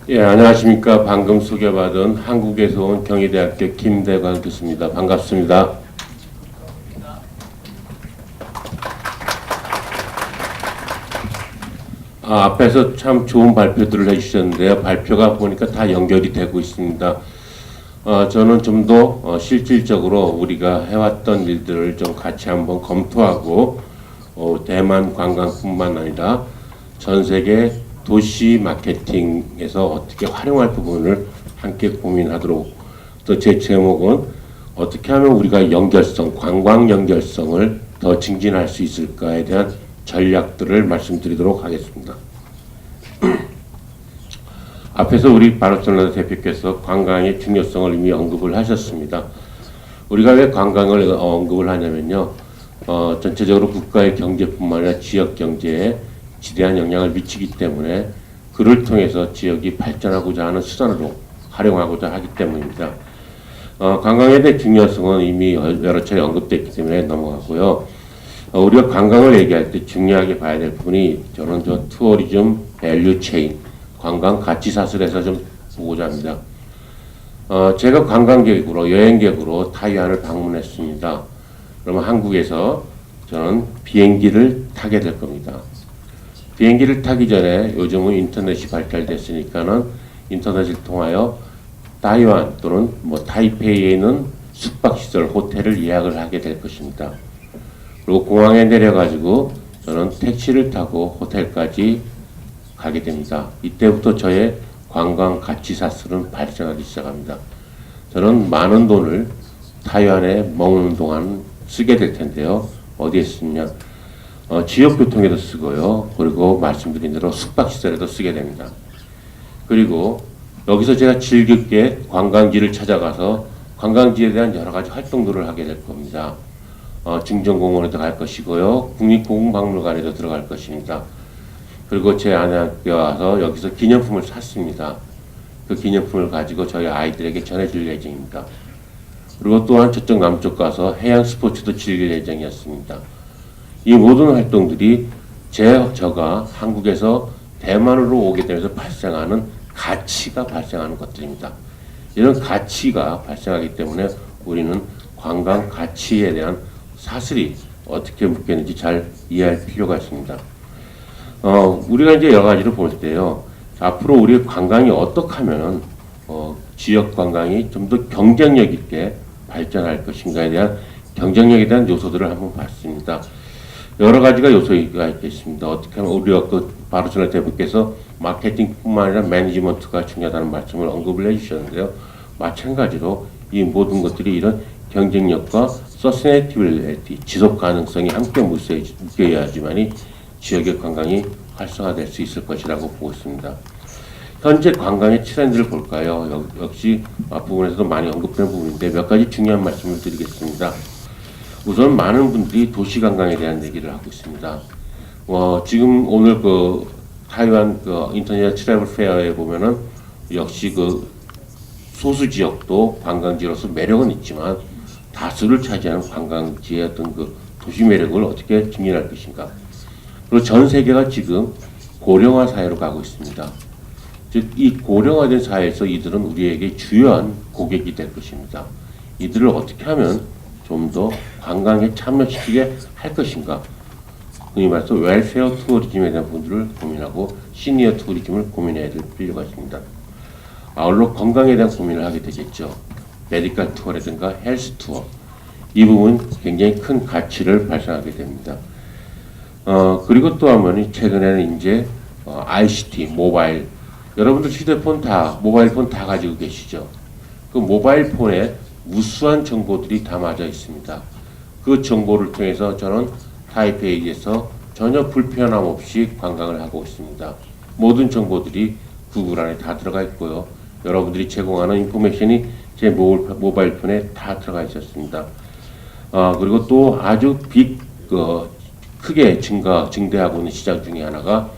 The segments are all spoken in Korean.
예, 안녕하십니까. 방금 소개받은 한국에서 온 경희대학교 김대관 교수입니다. 반갑습니다. 앞에서 참 좋은 발표들을 해주셨는데요. 발표가 보니까 다 연결이 되고 있습니다. 저는 좀 더 실질적으로 우리가 해왔던 일들을 좀 같이 한번 검토하고 대만 관광뿐만 아니라 전 세계 도시 마케팅에서 어떻게 활용할 부분을 함께 고민하도록, 또 제 제목은 어떻게 하면 우리가 연결성, 관광 연결성을 더 증진할 수 있을까에 대한 전략들을 말씀드리도록 하겠습니다. 앞에서 우리 바르셀로나 대표께서 관광의 중요성을 이미 언급을 하셨습니다. 우리가 왜 관광을 언급을 하냐면요, 전체적으로 국가의 경제뿐만 아니라 지역 경제에 지대한 영향을 미치기 때문에 그를 통해서 지역이 발전하고자 하는 수단으로 활용하고자 하기 때문입니다. 관광에 대한 중요성은 이미 여러 차례 언급됐기 때문에 넘어가고요. 우리가 관광을 얘기할 때 중요하게 봐야 될 부분이, 저는 투어리즘 밸류 체인, 관광 가치 사슬에서 좀 보고자 합니다. 제가 관광객으로, 여행객으로 타이완을 방문했습니다. 그러면 한국에서 저는 비행기를 타게 될 겁니다. 비행기를 타기 전에 요즘은 인터넷이 발달됐으니까는 인터넷을 통하여 타이완 또는 타이페이에 있는 숙박시설, 호텔을 예약을 하게 될 것입니다. 그리고 공항에 내려가지고 저는 택시를 타고 호텔까지 가게 됩니다. 이때부터 저의 관광 가치 사슬은 발전하기 시작합니다. 저는 많은 돈을 타이완에 머무는 동안 쓰게 될 텐데요. 어디에 쓰냐? 지역교통에도 쓰고요. 그리고 말씀드린 대로 숙박시설에도 쓰게 됩니다. 그리고 여기서 제가 즐겁게 관광지를 찾아가서 관광지에 대한 여러 가지 활동들을 하게 될 겁니다. 중정공원에도 갈 것이고요. 국립고궁박물관에도 들어갈 것입니다. 그리고 제 아내가 와서 여기서 기념품을 샀습니다. 그 기념품을 가지고 저희 아이들에게 전해줄 예정입니다. 그리고 또한 저쪽 남쪽 가서 해양 스포츠도 즐길 예정이었습니다. 이 모든 활동들이 제가 한국에서 대만으로 오게 되면서 발생하는 가치가 발생하는 것들입니다. 이런 가치가 발생하기 때문에 우리는 관광 가치에 대한 사슬이 어떻게 묶였는지 잘 이해할 필요가 있습니다. 우리가 이제 여러 가지로 볼 때요, 앞으로 우리 관광이 어떻게 하면 지역 관광이 좀 더 경쟁력 있게 발전할 것인가에 대한 경쟁력에 대한 요소들을 한번 봤습니다. 여러 가지가 요소가 있겠습니다. 어떻게 하면 우리가 바르셀로나 대표께서 마케팅뿐만 아니라 매니지먼트가 중요하다는 말씀을 언급을 해주셨는데요. 마찬가지로 이 모든 것들이 이런 경쟁력과 서스테이너빌리티, 지속 가능성이 함께 묶여야지만이 지역의 관광이 활성화될 수 있을 것이라고 보고 있습니다. 현재 관광의 트렌드를 볼까요? 역시 앞부분에서도 많이 언급된 부분인데 몇 가지 중요한 말씀을 드리겠습니다. 우선 많은 분들이 도시관광에 대한 얘기를 하고 있습니다. 지금 오늘 타이완 인터내셔널 트래블 페어에 보면은 역시 소수 지역도 관광지로서 매력은 있지만 다수를 차지하는 관광지의 어떤 도시 매력을 어떻게 증진할 것인가. 그리고 전 세계가 지금 고령화 사회로 가고 있습니다. 즉, 이 고령화된 사회에서 이들은 우리에게 주요한 고객이 될 것입니다. 이들을 어떻게 하면 좀 더 관광에 참여시키게 할 것인가. 흔히 말해서 웰페어 투어리즘에 대한 부분들을 고민하고 시니어 투어리즘을 고민해야 될 필요가 있습니다. 아울러 건강에 대한 고민을 하게 되겠죠. 메디컬 투어라든가 헬스 투어. 이 부분 굉장히 큰 가치를 발생하게 됩니다. 그리고 또 한 번이 최근에는 이제 ICT, 모바일. 여러분들 휴대폰 모바일 폰 다 가지고 계시죠. 그 모바일 폰에 무수한 정보들이 담아져 있습니다. 그 정보를 통해서 저는 타이페이에서 전혀 불편함 없이 관광을 하고 있습니다. 모든 정보들이 구글 안에 다 들어가 있고요. 여러분들이 제공하는 인포메이션이 제 모바일 폰에 다 들어가 있었습니다. 그리고 또 아주 크게 증대하고 있는 시장 중에 하나가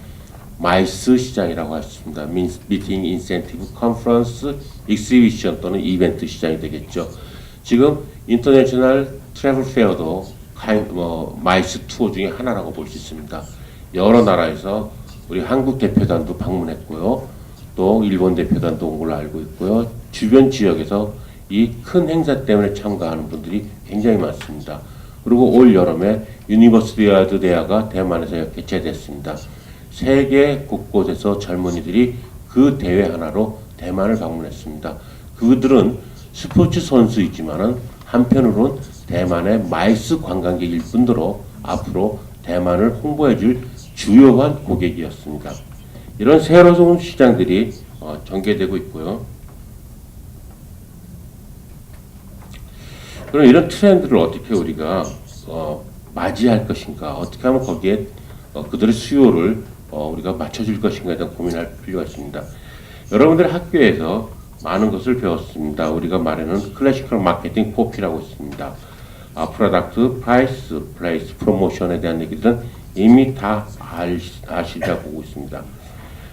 마이스 시장이라고 했습니다. 미팅 인센티브 컨퍼런스 익시비션 또는 이벤트 시장이 되겠죠. 지금 인터내셔널 트래블 페어도 마이스 투어 중에 하나라고 볼 수 있습니다. 여러 나라에서 우리 한국 대표단도 방문했고요. 또 일본 대표단도 온 걸로 알고 있고요. 주변 지역에서 이 큰 행사 때문에 참가하는 분들이 굉장히 많습니다. 그리고 올 여름에 유니버시아드 대회가 대만에서 개최됐습니다. 세계 곳곳에서 젊은이들이 그 대회 하나로 대만을 방문했습니다. 그들은 스포츠 선수이지만은 한편으로는 대만의 마이스 관광객일 뿐더러 앞으로 대만을 홍보해줄 주요한 고객이었습니다. 이런 새로운 시장들이 전개되고 있고요. 그럼 이런 트렌드를 어떻게 우리가 맞이할 것인가, 어떻게 하면 거기에 그들의 수요를 우리가 맞춰줄 것인가에 대한 고민할 필요가 있습니다. 여러분들 학교에서 많은 것을 배웠습니다. 우리가 말하는 클래시컬 마케팅 4P라고 있습니다. 프로덕트, 프라이스, 플레이스, 프로모션에 대한 얘기들은 이미 다 아시다 보고 있습니다.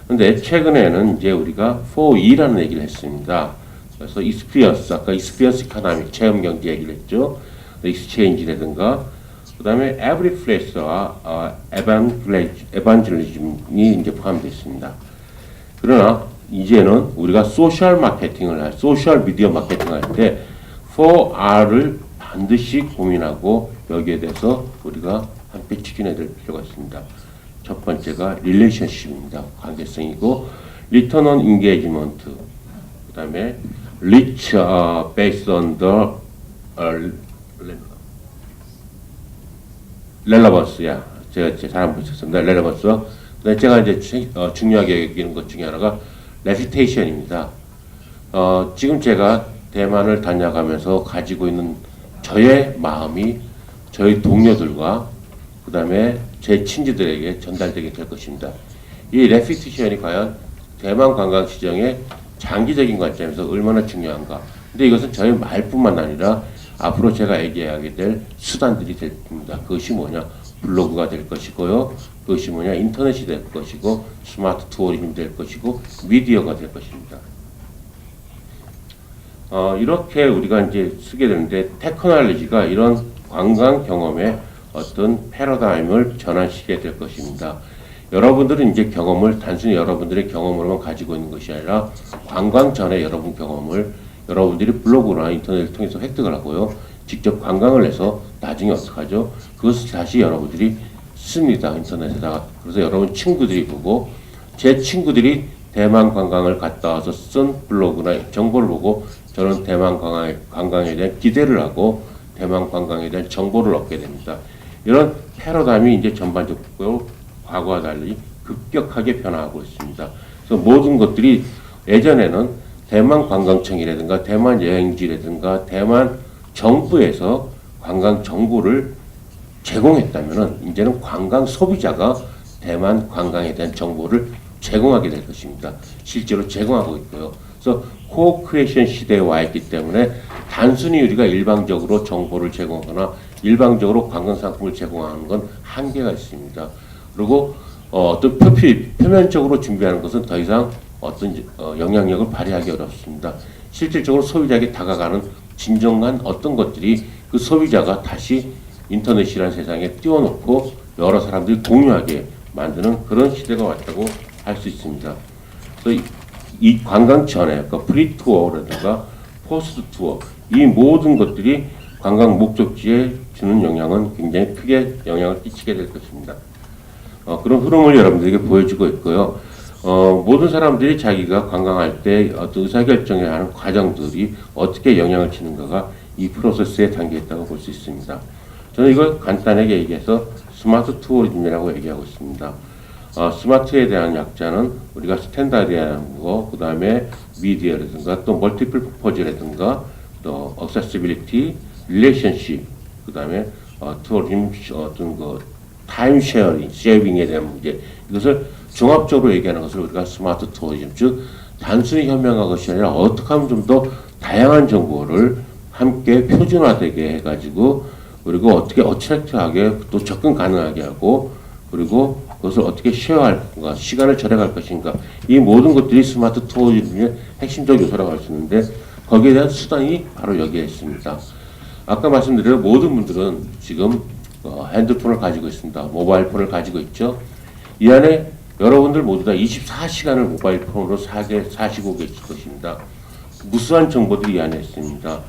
근데 최근에는 이제 우리가 4E라는 얘기를 했습니다. 그래서 익스피리언스, 아까 익스피리언스 이코노믹, 체험 경제 얘기를 했죠. 익스체인지라든가, 그 다음에 에브리플레이스와 에반젤리즘이 이제 포함되어 있습니다. 그러나 이제는 우리가 소셜 미디어 마케팅을 할 때 4R을 반드시 고민하고 여기에 대해서 우리가 함께 추진해야 될 필요가 있습니다. 첫 번째가 릴레이션십입니다. 관계성이고, 리턴 온 인게이지먼트, 그 다음에 reach based on the relevance. 제가 잘안 붙였습니다. relevance. 그다음에 제가 이제 중요하게 여기는 것 중에 하나가 reputation입니다. 지금 제가 대만을 다녀가면서 가지고 있는 저의 마음이 저희 동료들과 그 다음에 제 친지들에게 전달되게 될 것입니다. 이 reputation이 과연 대만 관광 시장의 장기적인 관점에서 얼마나 중요한가. 근데 이것은 저의 말뿐만 아니라 앞으로 제가 얘기하게 될 수단들이 될 겁니다. 그것이 뭐냐? 블로그가 될 것이고요. 그것이 뭐냐? 인터넷이 될 것이고, 스마트 투어링이 될 것이고, 미디어가 될 것입니다. 이렇게 우리가 이제 쓰게 되는데, 테크놀로지가 이런 관광 경험의 어떤 패러다임을 전환시키게 될 것입니다. 여러분들은 이제 경험을 단순히 여러분들의 경험으로만 가지고 있는 것이 아니라 관광 전에 여러분 경험을 여러분들이 블로그나 인터넷을 통해서 획득을 하고요. 직접 관광을 해서 나중에 어떻게 하죠? 그것을 다시 여러분들이 씁니다. 인터넷에다가. 그래서 여러분 친구들이 보고 제 친구들이 대만 관광을 갔다 와서 쓴 블로그나 정보를 보고 저는 대만 관광에 대한 기대를 하고 대만 관광에 대한 정보를 얻게 됩니다. 이런 패러다임이 이제 전반적으로 과거와 달리 급격하게 변화하고 있습니다. 그래서 모든 것들이 예전에는 대만 관광청이라든가 대만 여행지라든가 대만 정부에서 관광 정보를 제공했다면은 이제는 관광 소비자가 대만 관광에 대한 정보를 제공하게 될 것입니다. 실제로 제공하고 있고요. 그래서 코크리에이션 시대에 와 있기 때문에 단순히 우리가 일방적으로 정보를 제공하거나 일방적으로 관광 상품을 제공하는 건 한계가 있습니다. 그리고 어떤 표면적으로 준비하는 것은 더 이상 어떤 영향력을 발휘하기 어렵습니다. 실질적으로 소비자에게 다가가는 진정한 어떤 것들이 그 소비자가 다시 인터넷이라는 세상에 띄워놓고 여러 사람들이 공유하게 만드는 그런 시대가 왔다고 할 수 있습니다. 그래서 이 관광 전에 그러니까 프리 투어라든가 포스트 투어 이 모든 것들이 관광 목적지에 주는 영향은 굉장히 크게 영향을 끼치게 될 것입니다. 그런 흐름을 여러분들에게 보여주고 있고요. 모든 사람들이 자기가 관광할 때 어떤 의사결정을 하는 과정들이 어떻게 영향을 주는가가 이 프로세스에 담겨 있다고 볼 수 있습니다. 저는 이걸 간단하게 얘기해서 스마트 투어리즘이라고 얘기하고 있습니다. 스마트에 대한 약자는 우리가 스탠다드라는 거, 그 다음에 미디어라든가 또 멀티플 퍼포즈라든가 또 액세시빌리티, 릴레이션십, 그 다음에 투어리즘 어떤 그 타임 쉐어링에 대한 문제 이것을 종합적으로 얘기하는 것을 우리가 스마트 투어리즘 즉 단순히 현명한 것이 아니라 어떻게 하면 좀 더 다양한 정보를 함께 표준화되게 해가지고 그리고 어떻게 어트랙트하게 또 접근 가능하게 하고 그리고 그것을 어떻게 쉐어할 건가 시간을 절약할 것인가 이 모든 것들이 스마트 투어리즘의 핵심적 요소라고 할 수 있는데 거기에 대한 수단이 바로 여기에 있습니다. 아까 말씀드린 모든 분들은 지금 핸드폰을 가지고 있습니다. 모바일 폰을 가지고 있죠. 이 안에 여러분들 모두 다 24시간을 모바일 폰으로 사시고 계실 것입니다. 무수한 정보들이 이 안에 있습니다.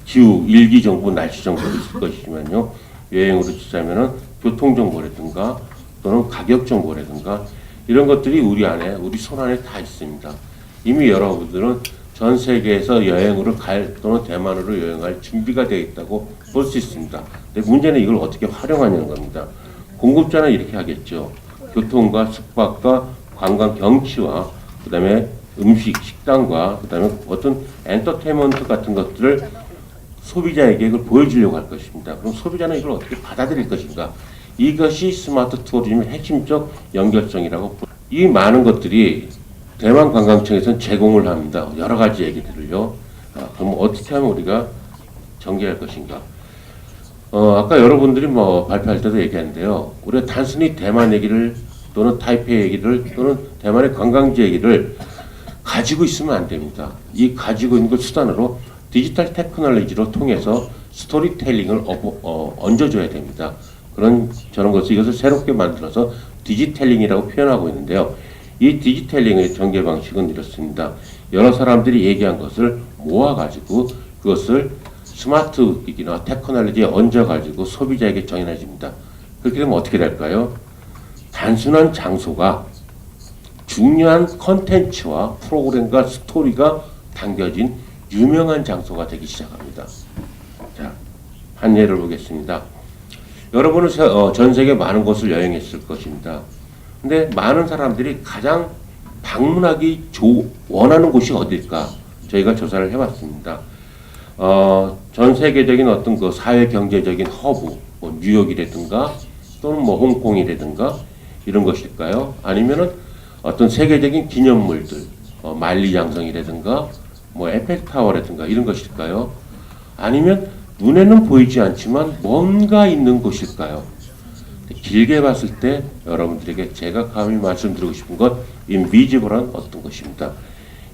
기후, 일기 정보, 날씨 정보도 있을 것이지만요. 여행으로 치자면은 교통 정보라든가 또는 가격 정보라든가 이런 것들이 우리 안에, 우리 손 안에 다 있습니다. 이미 여러분들은 전 세계에서 여행으로 갈 또는 대만으로 여행할 준비가 되어 있다고 볼 수 있습니다. 근데 문제는 이걸 어떻게 활용하냐는 겁니다. 공급자는 이렇게 하겠죠. 교통과 숙박과 관광 경치와 그다음에 음식, 식당과 그다음에 어떤 엔터테인먼트 같은 것들을 소비자에게 그걸 보여주려고 할 것입니다. 그럼 소비자는 이걸 어떻게 받아들일 것인가? 이것이 스마트 투어리즘의 핵심적 연결성이라고 이 많은 것들이 대만 관광청에서는 제공을 합니다. 여러 가지 얘기들을요. 그럼 어떻게 하면 우리가 전개할 것인가? 아까 여러분들이 뭐 발표할 때도 얘기했는데요. 우리가 단순히 대만 얘기를 또는 타이페이 얘기를 또는 대만의 관광지 얘기를 가지고 있으면 안 됩니다. 이 가지고 있는 걸 수단으로 디지털 테크놀로지로 통해서 스토리텔링을 얹어줘야 됩니다. 저런 것을 이것을 새롭게 만들어서 디지텔링이라고 표현하고 있는데요. 이 디지텔링의 전개 방식은 이렇습니다. 여러 사람들이 얘기한 것을 모아가지고 그것을 스마트 기기나 테크놀로지에 얹어가지고 소비자에게 전해집니다. 그렇게 되면 어떻게 될까요? 단순한 장소가 중요한 컨텐츠와 프로그램과 스토리가 담겨진 유명한 장소가 되기 시작합니다. 자, 한 예를 보겠습니다. 여러분은 전 세계 많은 곳을 여행했을 것입니다. 근데 많은 사람들이 가장 방문하기 원하는 곳이 어딜까? 저희가 조사를 해봤습니다. 전 세계적인 어떤 그 사회 경제적인 허브, 뭐 뉴욕이라든가 또는 뭐 홍콩이라든가 이런 것일까요? 아니면은 어떤 세계적인 기념물들, 만리장성이라든가 뭐 에펠타워라든가 이런 것일까요? 아니면 눈에는 보이지 않지만 뭔가 있는 곳일까요? 길게 봤을 때 여러분들에게 제가 감히 말씀드리고 싶은 것 인비지블한 어떤 것입니다.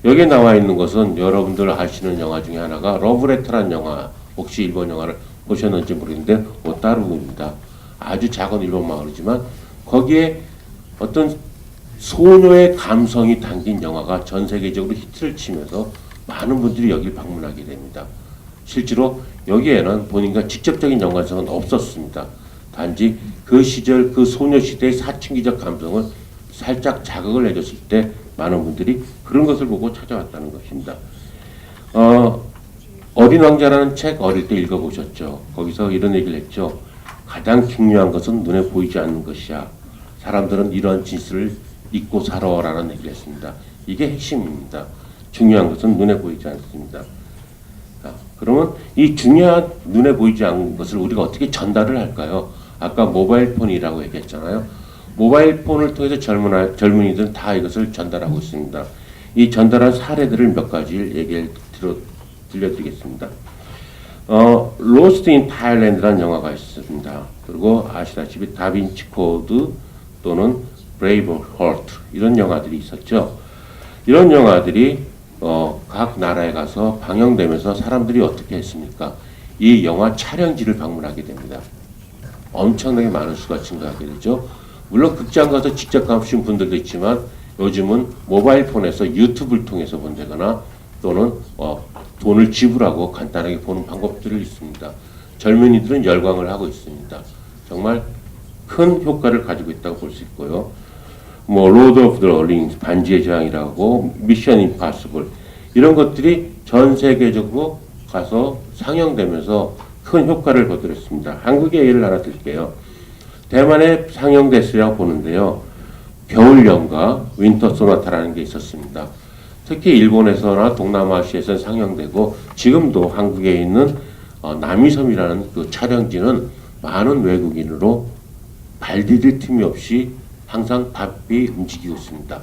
여기에 나와 있는 것은 여러분들 아시는 영화 중에 하나가 러브레터라는 영화, 혹시 일본 영화를 보셨는지 모르겠는데 오타루입니다. 아주 작은 일본 마을이지만 거기에 어떤 소녀의 감성이 담긴 영화가 전 세계적으로 히트를 치면서 많은 분들이 여기를 방문하게 됩니다. 실제로 여기에는 본인과 직접적인 연관성은 없었습니다. 단지 그 시절 그 소녀시대의 사춘기적 감성을 살짝 자극을 해줬을 때 많은 분들이 그런 것을 보고 찾아왔다는 것입니다. 어린 왕자라는 책 어릴 때 읽어보셨죠? 거기서 이런 얘기를 했죠. 가장 중요한 것은 눈에 보이지 않는 것이야. 사람들은 이런 진실을 잊고 살아라는 얘기를 했습니다. 이게 핵심입니다. 중요한 것은 눈에 보이지 않습니다. 그러면 이 중요한 눈에 보이지 않는 것을 우리가 어떻게 전달을 할까요? 아까 모바일 폰이라고 얘기했잖아요. 모바일 폰을 통해서 젊은이들은 다 이것을 전달하고 있습니다. 이 전달한 사례들을 몇 가지를 얘기를 들려드리겠습니다. 로스트 인 타일랜드라는 영화가 있습니다. 그리고 아시다시피 다빈치 코드 또는 브레이브 헐트 이런 영화들이 있었죠. 이런 영화들이 각 나라에 가서 방영되면서 사람들이 어떻게 했습니까? 이 영화 촬영지를 방문하게 됩니다. 엄청나게 많은 수가 증가하게 되죠. 물론 극장 가서 직접 가보신 분들도 있지만 요즘은 모바일 폰에서 유튜브를 통해서 본다거나 또는 돈을 지불하고 간단하게 보는 방법들이 있습니다. 젊은이들은 열광을 하고 있습니다. 정말 큰 효과를 가지고 있다고 볼 수 있고요. 뭐 로드 오브 더 링스, 반지의 제왕이라고 미션 임파서블 이런 것들이 전 세계적으로 가서 상영되면서 큰 효과를 거두었습니다. 한국의 예를 하나 들게요. 대만에 상영됐으라고 보는데요. 겨울연가 윈터 소나타라는 게 있었습니다. 특히 일본에서나 동남아시아에서 상영되고 지금도 한국에 있는 남이섬이라는 그 촬영지는 많은 외국인으로 발 디딜 틈이 없이 항상 바삐 움직이고 있습니다.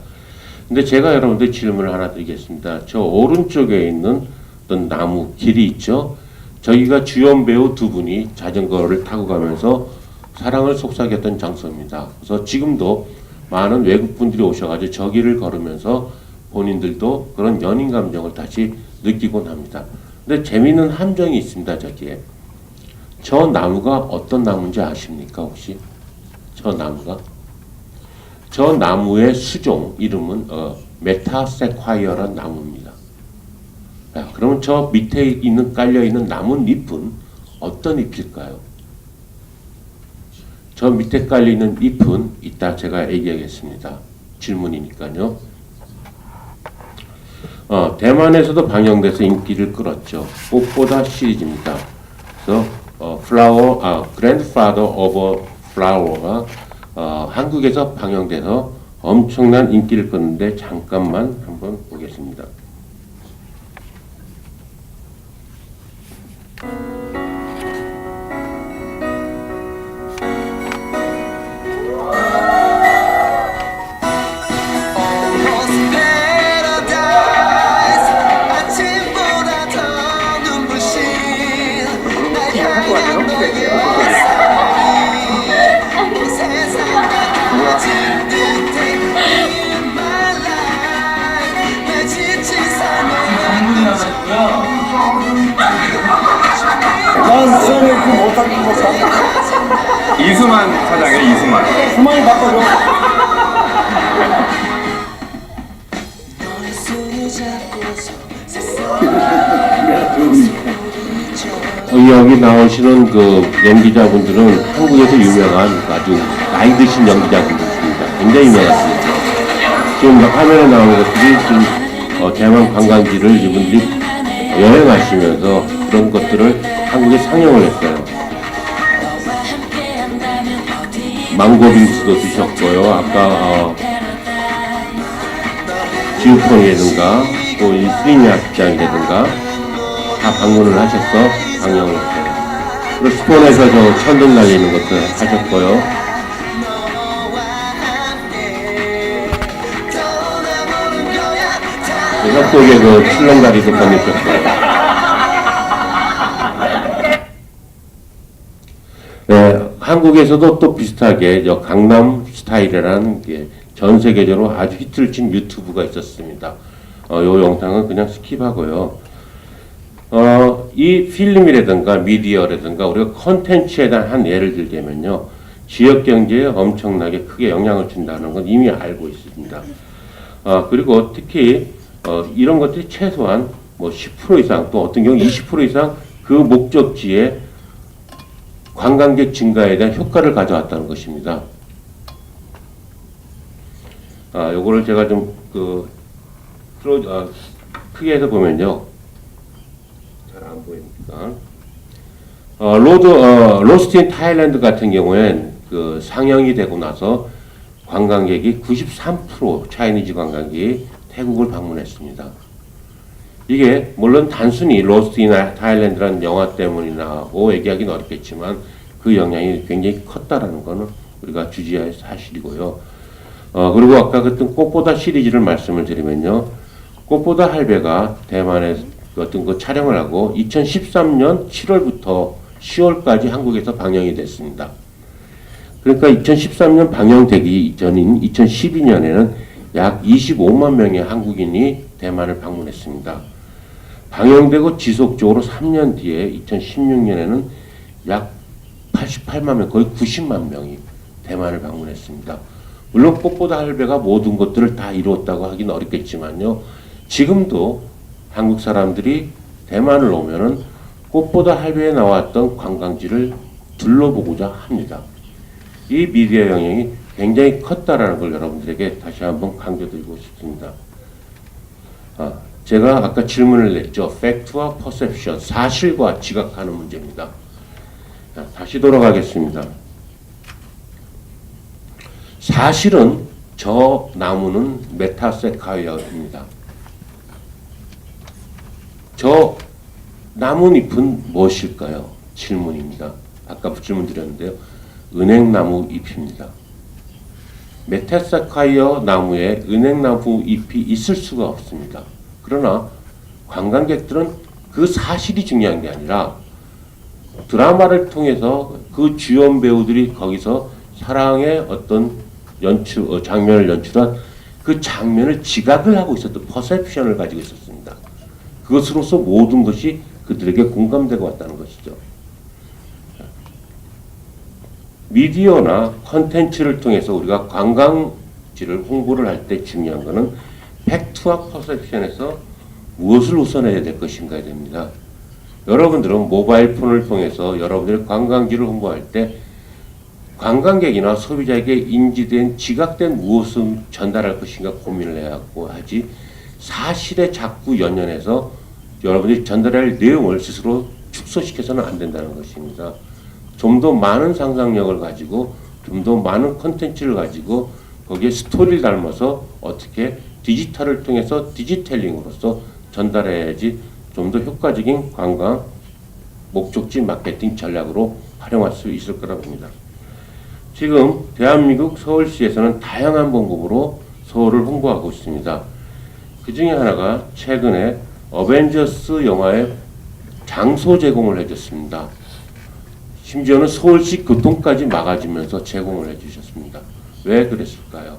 근데 제가 여러분들 질문을 하나 드리겠습니다. 저 오른쪽에 있는 어떤 나무 길이 있죠? 저기가 주연 배우 두 분이 자전거를 타고 가면서 사랑을 속삭였던 장소입니다. 그래서 지금도 많은 외국 분들이 오셔가지고 저기를 걸으면서 본인들도 그런 연인 감정을 다시 느끼곤 합니다. 근데 재미있는 함정이 있습니다. 저기에. 저 나무가 어떤 나무인지 아십니까 혹시? 저 나무가? 저 나무의 수종 이름은 메타세콰이어라는 나무입니다. 자, 그러면 저 밑에 있는 깔려 있는 나뭇잎은 어떤 잎일까요? 저 밑에 깔려 있는 잎은 이따 제가 얘기하겠습니다. 질문이니까요. 대만에서도 방영돼서 인기를 끌었죠. 꽃보다 시리즈입니다. 그래서 Grandfather of Flower가 한국에서 방영돼서 엄청난 인기를 끌었는데 잠깐만 한번 보겠습니다. 난 수영을 그 못하는 거 사. 이수만 사장이에요, 이수만. 수만이 바꿔줘. 여기 나오시는 그 연기자분들은 한국에서 유명한 아주 나이 드신 연기자분들입니다. 굉장히 유명하십니다. 지금 화면에 나오는 것들이 지금 대만 관광지를 이분들이 여행하시면서 그런 것들을 한국에 상영을 했어요. 망고빙수도 드셨고요. 아까 지우펑이라든가 또 이 스리냐시장이라든가 다 방문을 하셔서 방영을 했어요. 그리고 스폰에서 저 천둥 날리는 것도 하셨고요. 협곡에 그 출렁다리도 건네셨어요. 네, 한국에서도 또 비슷하게 저 강남 스타일이라는 게 전 세계적으로 아주 히트를 친 유튜브가 있었습니다. 요 영상은 그냥 스킵하고요. 이 필름이라든가 미디어라든가 우리가 컨텐츠에 대한 한 예를 들자면요. 지역 경제에 엄청나게 크게 영향을 준다는 건 이미 알고 있습니다. 그리고 특히 이런 것들이 최소한 뭐 10% 이상 또 어떤 경우 20% 이상 그 목적지에 관광객 증가에 대한 효과를 가져왔다는 것입니다. 요거를 제가 좀 크게 해서 보면요. 잘 안 보이니까. 로스트 인 타일랜드 같은 경우엔 그 상영이 되고 나서 관광객이 93% 차이니즈 관광객이 태국을 방문했습니다. 이게 물론 단순히 로스트 인 타일랜드라는 영화 때문이라고 얘기하기는 어렵겠지만 그 영향이 굉장히 컸다라는 것은 우리가 주지할 사실이고요. 그리고 아까 그랬던 꽃보다 시리즈를 말씀을 드리면요. 꽃보다 할배가 대만에 어떤 그 촬영을 하고 2013년 7월부터 10월까지 한국에서 방영이 됐습니다. 그러니까 2013년 방영되기 이전인 2012년에는 약 25만 명의 한국인이 대만을 방문했습니다. 방영되고 지속적으로 3년 뒤에 2016년에는 약 88만 명, 거의 90만 명이 대만을 방문했습니다. 물론 꽃보다 할배가 모든 것들을 다 이루었다고 하기는 어렵겠지만요. 지금도 한국 사람들이 대만을 오면은 꽃보다 할배에 나왔던 관광지를 둘러보고자 합니다. 이 미디어 영향이 굉장히 컸다라는 걸 여러분들에게 다시 한번 강조드리고 싶습니다. 제가 아까 질문을 냈죠. 팩트와 퍼셉션, 사실과 지각하는 문제입니다. 다시 돌아가겠습니다. 사실은 저 나무는 메타세콰이어입니다. 저 나뭇잎은 무엇일까요? 질문입니다. 아까 질문 드렸는데요. 은행나무 잎입니다. 메타세콰이어 나무에 은행나무 잎이 있을 수가 없습니다. 그러나 관광객들은 그 사실이 중요한 게 아니라 드라마를 통해서 그 주연 배우들이 거기서 사랑의 어떤 장면을 연출한 그 장면을 지각을 하고 있었던 퍼셉션을 가지고 있었습니다. 그것으로서 모든 것이 그들에게 공감되고 왔다는 것이죠. 미디어나 컨텐츠를 통해서 우리가 관광 목적지를 홍보를 할 때 중요한 것은 팩트와 퍼셉션에서 무엇을 우선해야 될 것인가에 됩니다. 여러분들은 모바일 폰을 통해서 여러분들의 관광지를 홍보할 때 관광객이나 소비자에게 인지된 지각된 무엇을 전달할 것인가 고민을 해야 하지 사실에 자꾸 연연해서 여러분들이 전달할 내용을 스스로 축소시켜서는 안 된다는 것입니다. 좀 더 많은 상상력을 가지고 좀 더 많은 컨텐츠를 가지고 거기에 스토리를 담아서 어떻게 디지털을 통해서 디지털링으로서 전달해야지 좀 더 효과적인 관광 목적지 마케팅 전략으로 활용할 수 있을 거라고 봅니다. 지금 대한민국 서울시에서는 다양한 방법으로 서울을 홍보하고 있습니다. 그 중에 하나가 최근에 어벤져스 영화의 장소 제공을 해줬습니다. 심지어는 서울시 교통까지 막아주면서 제공을 해주셨습니다. 왜 그랬을까요?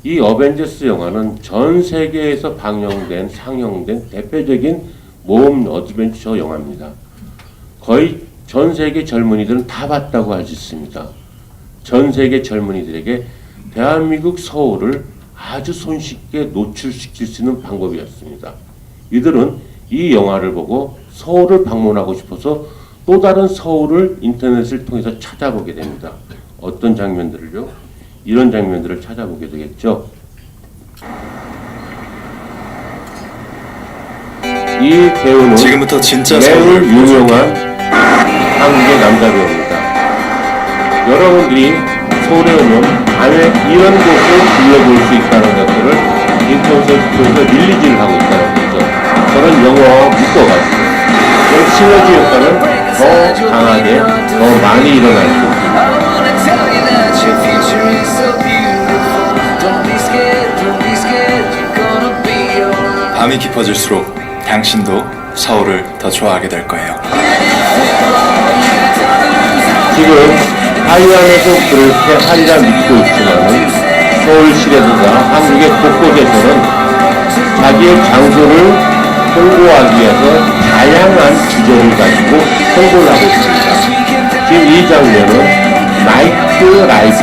이 어벤져스 영화는 전 세계에서 상영된 대표적인 모험 어드벤처 영화입니다. 거의 전 세계 젊은이들은 다 봤다고 할 수 있습니다. 전 세계 젊은이들에게 대한민국 서울을 아주 손쉽게 노출시킬 수 있는 방법이었습니다. 이들은 이 영화를 보고 서울을 방문하고 싶어서 또 다른 서울을 인터넷을 통해서 찾아보게 됩니다. 어떤 장면들을요? 이런 장면들을 찾아보게 되겠죠. 이 배우는 지금부터 진짜 매우 서울을 유명한 한국의 남자 배우입니다. 여러분들이 서울에 오면 밤에 이런 곳을 들려볼 수 있다는 것들을 인터넷에서 릴리즈를 하고 있다는 거죠. 저는 영화와 묶어가지고 그런 시너지 효과는 더 강하게 더 많이 일어날 수 있습니다. 밤이 깊어질수록 당신도 서울을 더 좋아하게 될 거예요. 지금 하이안에서 그렇게 하리라 믿고 있지만 서울시라든가 한국의 곳곳에서는 자기의 장소를 홍보하기 위해서 다양한 주제를 가지고 홍보를 하고 있습니다. 지금 이 장면은 나이트 라이프,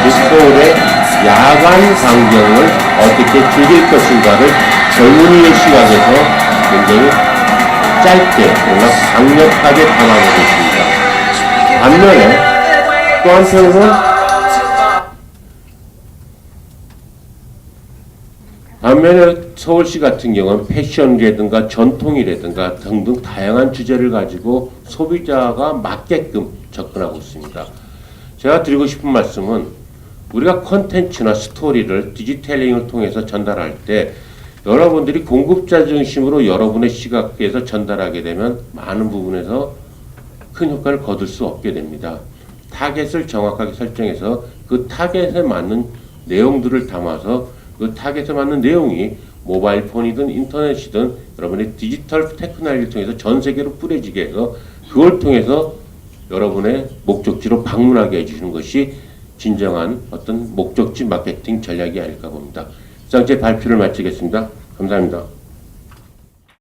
즉 서울의 야간 광경을 어떻게 즐길 것인가를 젊은이의 시각에서 굉장히 짧게 그러나 강력하게 담아내고 있습니다. 반면에 또 한편으로는 서울시 같은 경우는 패션이라든가 전통이라든가 등등 다양한 주제를 가지고 소비자가 맞게끔 접근하고 있습니다. 제가 드리고 싶은 말씀은 우리가 콘텐츠나 스토리를 디지털링을 통해서 전달할 때 여러분들이 공급자 중심으로 여러분의 시각에서 전달하게 되면 많은 부분에서 큰 효과를 거둘 수 없게 됩니다. 타겟을 정확하게 설정해서 그 타겟에 맞는 내용들을 담아서 그 타겟에 맞는 내용이 모바일 폰이든 인터넷이든 여러분의 디지털 테크놀로지를 통해서 전 세계로 뿌려지게 해서 그걸 통해서 여러분의 목적지로 방문하게 해주시는 것이 진정한 어떤 목적지 마케팅 전략이 아닐까 봅니다. 이상 제 발표를 마치겠습니다. 감사합니다.